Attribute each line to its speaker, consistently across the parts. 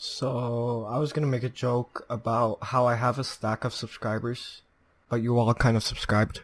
Speaker 1: So I was gonna make a joke about how I have a stack of subscribers, but you all kind of subscribed.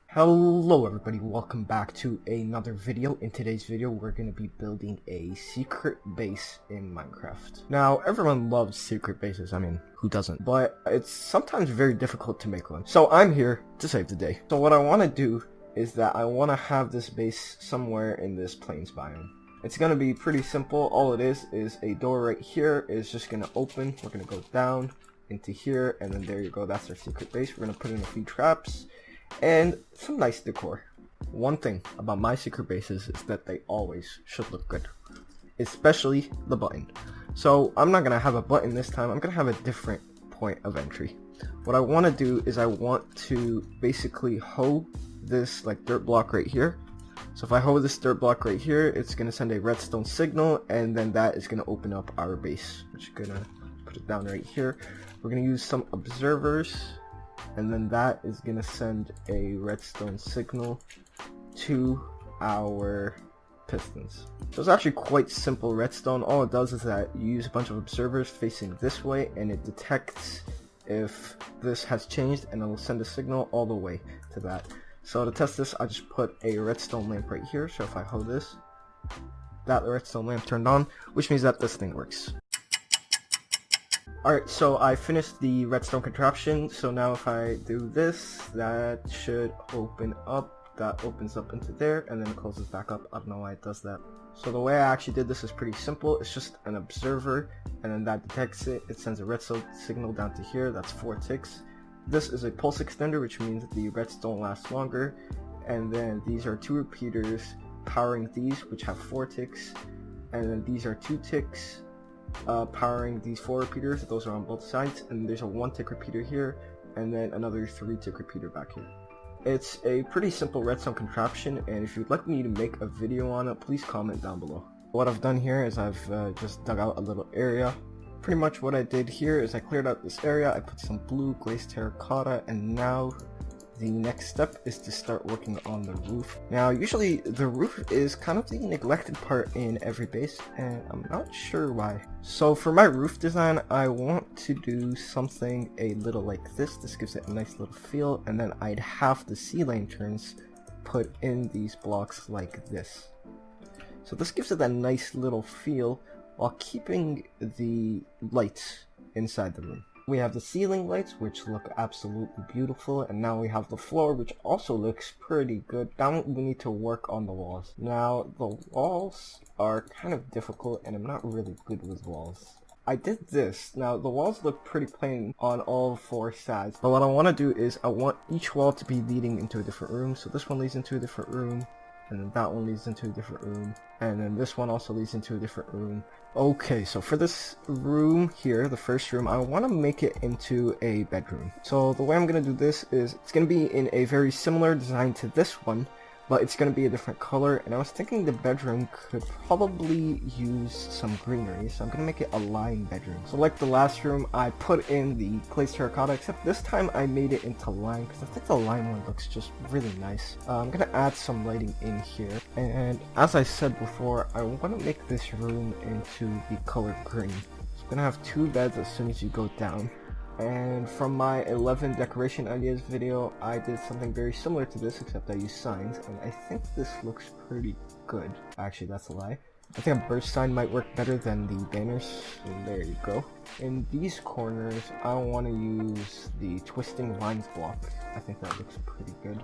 Speaker 1: Hello everybody, welcome back to another video. In today's video we're gonna be building a secret base in Minecraft. Now everyone loves secret bases, I mean who doesn't, but it's sometimes very difficult to make one. So I'm here to save the day. So what I want to do is that I want to have this base somewhere in this plains biome. It's going to be pretty simple. All it is a door right here is just going to open. We're going to go down into here, and then there you go. That's our secret base. We're going to put in a few traps and some nice decor. One thing about my secret bases is that they always should look good, especially the button. So I'm not going to have a button this time. I'm going to have a different point of entry. What I want to do is I want to basically hoe this like dirt block right here. So if I hold this dirt block right here, it's going to send a redstone signal, and then that is going to open up our base. I'm just going to put it down right here. We're going to use some observers, and then that is going to send a redstone signal to our pistons. So it's actually quite simple redstone. All it does is that you use a bunch of observers facing this way, and it detects if this has changed, and it will send a signal all the way to that. So to test this, I just put a redstone lamp right here. So if I hold this, that redstone lamp turned on, which means that this thing works. Alright, so I finished the redstone contraption. So now if I do this, that should open up. That opens up into there, and then it closes back up. I don't know why it does that. So the way I actually did this is pretty simple. It's just an observer, and then that detects it. It sends a redstone signal down to here. That's 4 ticks. This is a pulse extender, which means the redstone lasts longer, and then these are 2 repeaters powering these, which have 4 ticks, and then these are 2 ticks powering these 4 repeaters. Those are on both sides, and there's a 1 tick repeater here, and then another 3 tick repeater back here. It's a pretty simple redstone contraption, and if you'd like me to make a video on it, please comment down below. What I've done here is I've just dug out a little area. Pretty much what I did here is I cleared out this area, I put some blue glazed terracotta, and now the next step is to start working on the roof. Now usually the roof is kind of the neglected part in every base, and I'm not sure why. So for my roof design, I want to do something a little like this. This gives it a nice little feel, and then I'd have the sea lanterns put in these blocks like this. So this gives it that nice little feel, while keeping the lights inside the room. We have the ceiling lights, which look absolutely beautiful, and now we have the floor, which also looks pretty good. Now we need to work on the walls. Now the walls are kind of difficult, and I'm not really good with walls. I did this. Now the walls look pretty plain on all 4 sides, but what I want to do is I want each wall to be leading into a different room. So this one leads into a different room, and then that one leads into a different room, and then this one also leads into a different room. Okay, so for this room here, the first room, I want to make it into a bedroom. So the way I'm going to do this is it's going to be in a very similar design to this one, but it's going to be a different color, and I was thinking the bedroom could probably use some greenery, so I'm going to make it a lime bedroom. So like the last room, I put in the glazed terracotta, except this time I made it into lime, because I think the lime one looks just really nice. I'm going to add some lighting in here, and as I said before, I want to make this room into the color green. So I'm going to have 2 beds as soon as you go down. And from my 11 decoration ideas video, I did something very similar to this, except I used signs, and I think this looks pretty good. Actually, that's a lie. I think a burst sign might work better than the banners, and there you go. In these corners, I want to use the twisting lines block. I think that looks pretty good.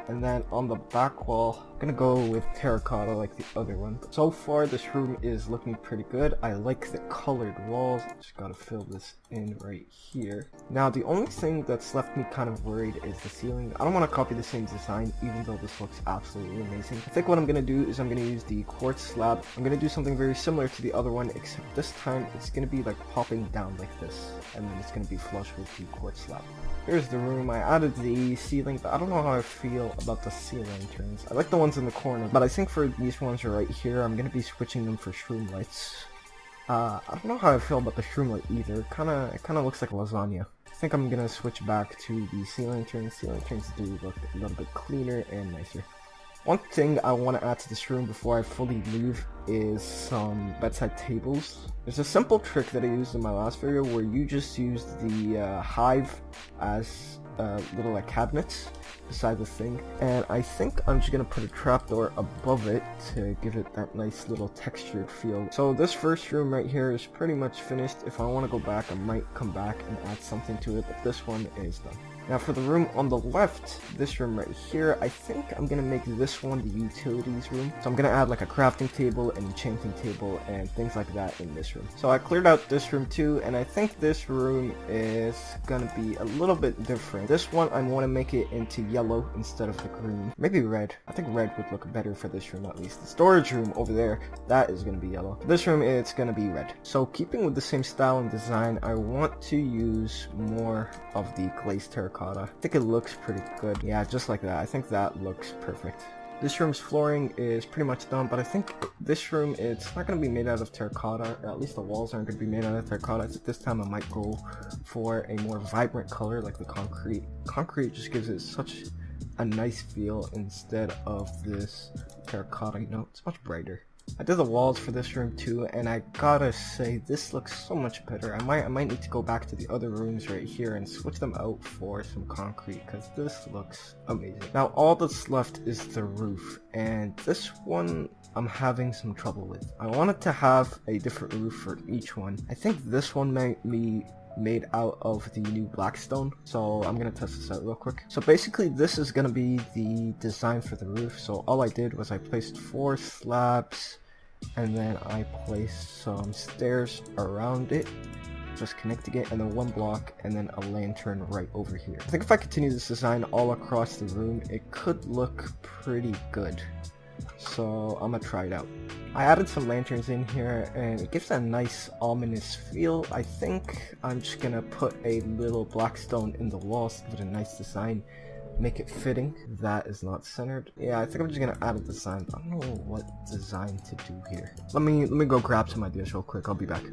Speaker 1: And then on the back wall, I'm gonna go with terracotta like the other one. So far this room is looking pretty good. I like the colored walls. Just gotta fill this in right here. Now the only thing that's left me kind of worried is the ceiling. I don't want to copy the same design, even though this looks absolutely amazing. I think what I'm gonna do is I'm gonna use the quartz slab. I'm gonna do something very similar to the other one, except this time it's gonna be like popping down like this, and then it's gonna be flush with the quartz slab. Here's the room. I added the ceiling, but I don't know how I feel about the sea lanterns. I like the ones in the corner, but I think for these ones right here, I'm going to be switching them for shroom lights. I don't know how I feel about the shroom light either. It kind of looks like lasagna. I think I'm going to switch back to the sea lanterns. Sea lanterns do look a little bit cleaner and nicer. One thing I want to add to this room before I fully leave is some bedside tables. There's a simple trick that I used in my last video where you just used the hive as little like cabinets beside the thing, and I think I'm just gonna put a trapdoor above it to give it that nice little textured feel. So this first room right here is pretty much finished. If I want to go back, I might come back and add something to it, but this one is done. Now for the room on the left, this room right here, I think I'm gonna make this one the utilities room. So I'm gonna add like a crafting table, an enchanting table, and things like that in this room. So I cleared out this room too, and I think this room is gonna be a little bit different. This one I want to make it into yellow instead of the green. Maybe red. I think red would look better for this room at least. The storage room over there, that is gonna be yellow. For this room, it's gonna be red. So keeping with the same style and design, I want to use more of the glazed terracotta. I think it looks pretty good. Yeah, just like that. I think that looks perfect. This room's flooring is pretty much done, but I think this room, it's not going to be made out of terracotta, or at least the walls aren't going to be made out of terracotta. I think this time I might go for a more vibrant color like the concrete. Concrete just gives it such a nice feel instead of this terracotta, you know, it's much brighter. I did the walls for this room too, and I gotta say this looks so much better. I might need to go back to the other rooms right here and switch them out for some concrete, because this looks amazing. Now all that's left is the roof, and this one I'm having some trouble with. I wanted to have a different roof for each one. I think this one might be made out of the new blackstone, so I'm gonna test this out real quick. So basically this is gonna be the design for the roof. So all I did was I placed 4 slabs and then I placed some stairs around it, just connecting it, and then 1 block and then a lantern right over here. I think if I continue this design all across the room, it could look pretty good. So I'm gonna try it out. I added some lanterns in here and it gives a nice ominous feel. I think I'm just gonna put a little blackstone in the walls to give it a nice design, make it fitting. That is not centered. Yeah, I think I'm just gonna add a design, but I don't know what design to do here. Let me go grab some ideas real quick. I'll be back.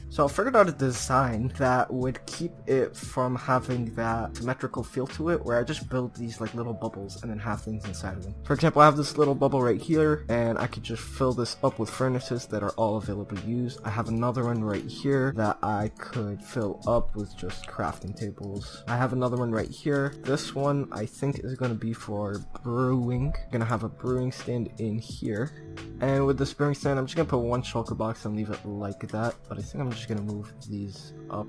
Speaker 1: So I figured out a design that would keep it from having that symmetrical feel to it, where I just build these like little bubbles and then have things inside of them. For example, I have this little bubble right here, and I could just fill this up with furnaces that are all available to use. I have another one right here that I could fill up with just crafting tables. I have another one right here. This one I think is going to be for brewing. I'm going to have a brewing stand in here. And with this brewing stand, I'm just going to put 1 shulker box and leave it like that. But I think I'm just gonna move these up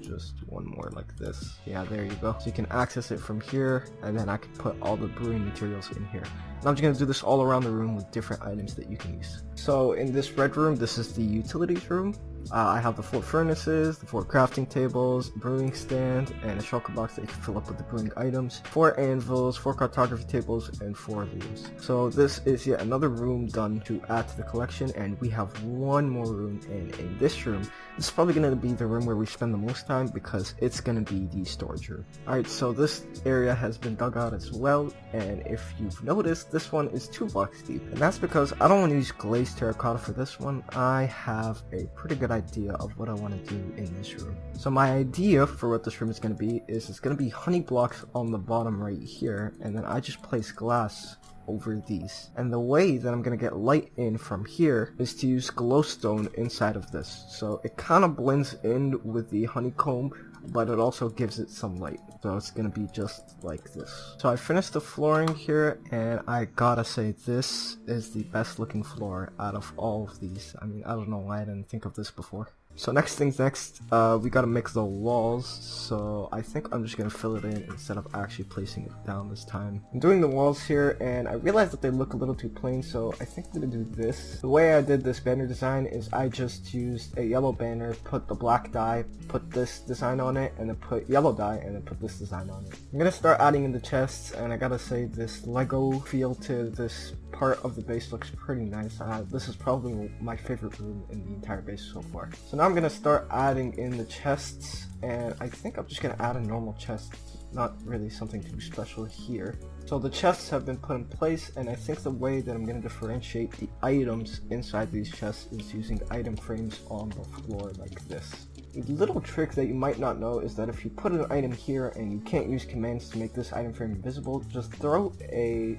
Speaker 1: just 1 more like this. Yeah, there you go. So you can access it from here, and then I can put all the brewing materials in here. And I'm just gonna do this all around the room with different items that you can use. So in this red room, this is the utilities room. I have the 4 furnaces, the 4 crafting tables, brewing stand, and a shulker box that you can fill up with the brewing items, 4 anvils, 4 cartography tables, and 4 looms. So this is yet another room done to add to the collection, and we have 1 more room in this room. This is probably going to be the room where we spend the most time because it's going to be the storage room. Alright, so this area has been dug out as well, and if you've noticed, this one is 2 blocks deep. And that's because I don't want to use glazed terracotta for this one. I have a pretty good idea of what I want to do in this room. So my idea for what this room is going to be is it's going to be honey blocks on the bottom right here, and then I just place glass over these. And the way that I'm going to get light in from here is to use glowstone inside of this. So it kind of blends in with the honeycomb, but it also gives it some light. So it's going to be just like this. So I finished the flooring here, and I gotta say this is the best looking floor out of all of these. I mean, I don't know why I didn't think of this before. So next things next, we gotta mix the walls, so I think I'm just gonna fill it in instead of actually placing it down this time. I'm doing the walls here, and I realized that they look a little too plain, so I think I'm gonna do this. The way I did this banner design is I just used a yellow banner, put the black dye, put this design on it, and then put yellow dye, and then put this design on it. I'm gonna start adding in the chests, and I gotta say this Lego feel to this part of the base looks pretty nice. This is probably my favorite room in the entire base so far. So now I'm gonna start adding in the chests, and I think I'm just gonna add a normal chest not really something too special here. So the chests have been put in place, and I think the way that I'm going to differentiate the items inside these chests is using item frames on the floor like this. A little trick that you might not know is that if you put an item here and you can't use commands to make this item frame invisible, just throw a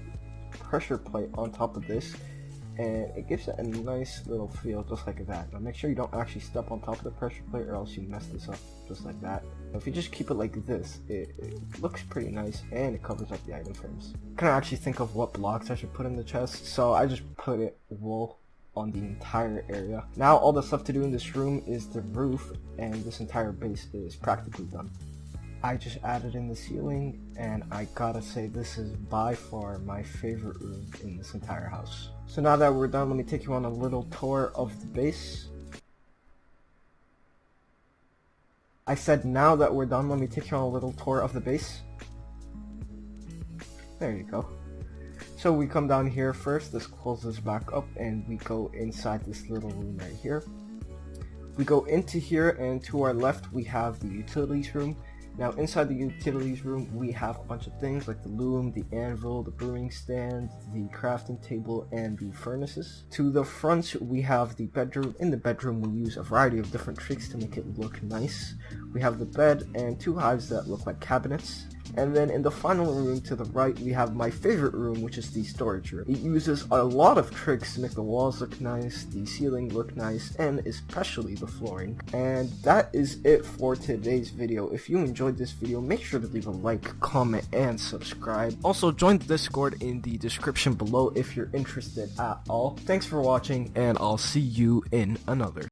Speaker 1: pressure plate on top of this, and it gives it a nice little feel just like that. Now make sure you don't actually step on top of the pressure plate or else you mess this up just like that. Now, if you just keep it like this, it looks pretty nice and it covers up the item frames. I couldn't actually think of what blocks I should put in the chest, so I just put it wool on the entire area. Now all that's left to do in this room is the roof, and this entire base is practically done. I just added in the ceiling, and I gotta say this is by far my favorite room in this entire house. So now that we're done, let me take you on a little tour of the base. I said now that we're done, let me take you on a little tour of the base. There you go. So we come down here first, this closes back up, and we go inside this little room right here. We go into here, and to our left we have the utilities room. Now inside the utilities room we have a bunch of things like the loom, the anvil, the brewing stand, the crafting table, and the furnaces. To the front we have the bedroom. In the bedroom we use a variety of different tricks to make it look nice. We have the bed and two hives that look like cabinets. And then in the final room to the right we have my favorite room, which is the storage room. It uses a lot of tricks to make the walls look nice, the ceiling look nice, and especially the flooring. And that is it for today's video. If you enjoyed this video, make sure to leave a like, comment, and subscribe. Also join the Discord in the description below if you're interested at all. Thanks for watching, and I'll see you in another.